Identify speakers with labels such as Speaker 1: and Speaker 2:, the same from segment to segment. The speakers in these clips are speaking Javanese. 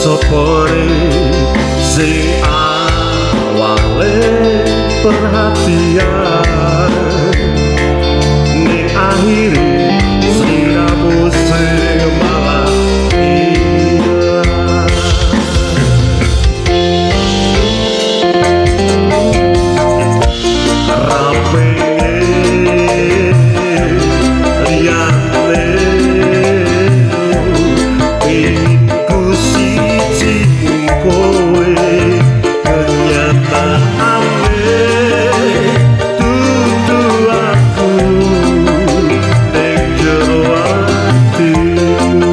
Speaker 1: sopore sing awale perhatian ning akhire sliramu sing malah ilang rapenge liyane ku siji kowe kenyataane dudu aku ning jero atimu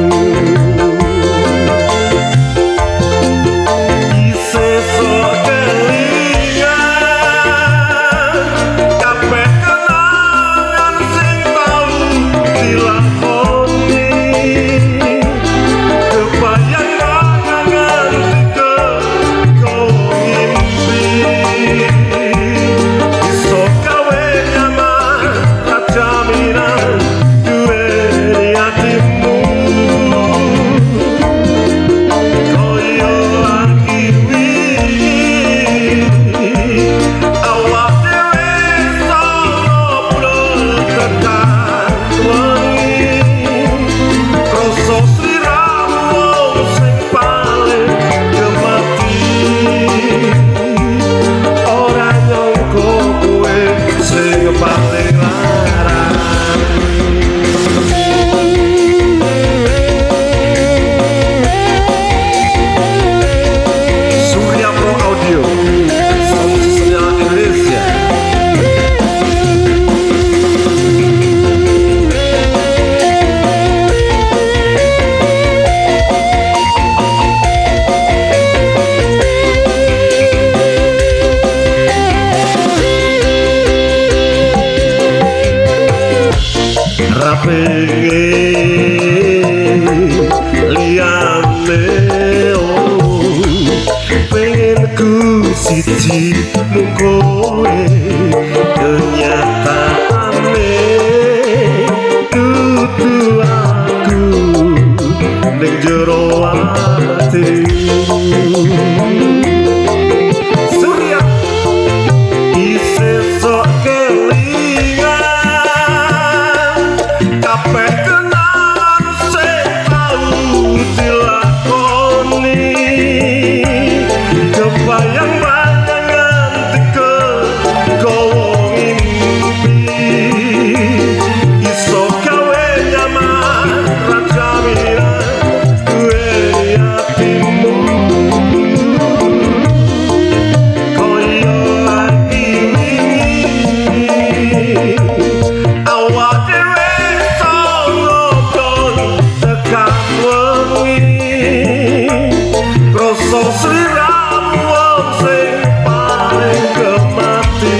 Speaker 1: isih sok kelingan kabeh kenangan sing tau dilakoni kebayang banget ke kau mimpi iso gawe nyaman rajaminan duwe atimu koyo lagi wingi awak dhewe ngobrol tekan wengi rasa sliramu sing paling gemati ora nyangka kowe sing paling larang Surya Pro Audio Sound System Indonesia rapenge liyane pengen ku siji mung kowe kenyataane dudu aku ning jero atimu Surya isih sok kelingan kabeh kenangan sing tau dilakoni kebayang bayangan teke kowo mimpi iso gawe nyaman rajaminan duwe atimu koyo lagi wingi awak dhewe ngobrol tekan wengi rasa sliramu sing paling gemati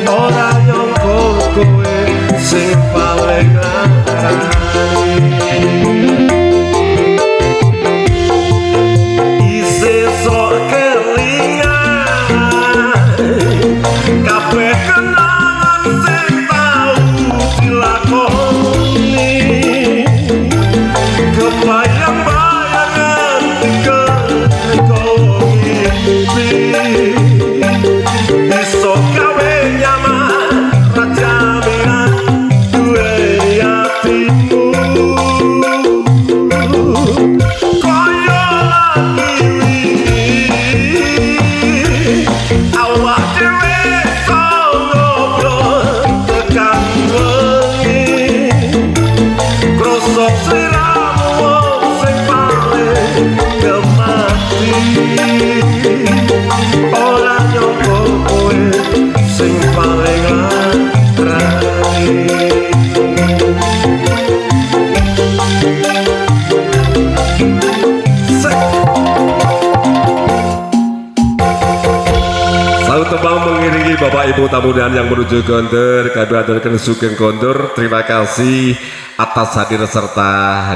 Speaker 1: ora nyangka kowe sing paling larang isih sok kelingan kabeh kenangan sing tau dilakoni kebayang bayangan ke kau mimpi iso gawe nyaman rajaminan duwe atimu koyo lagi wingi awak dhewe ngobrol tekan wengi krasa sliramu sing paling gemati ora nyangka kowe sing paling larang Salut tembang mengiringi Bapak Ibu tamu dan yang menuju kondur kami aturkan sugeng kondur terima kasih atas hadir serta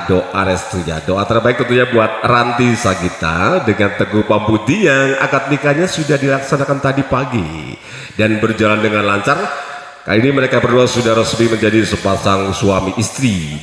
Speaker 1: doa restunya. Doa terbaik tentunya buat Ranti Sagita dengan Teguh Pambudi yang akad nikahnya sudah dilaksanakan tadi pagi dan berjalan dengan lancar. Kali ini mereka berdua sudah resmi menjadi sepasang suami istri.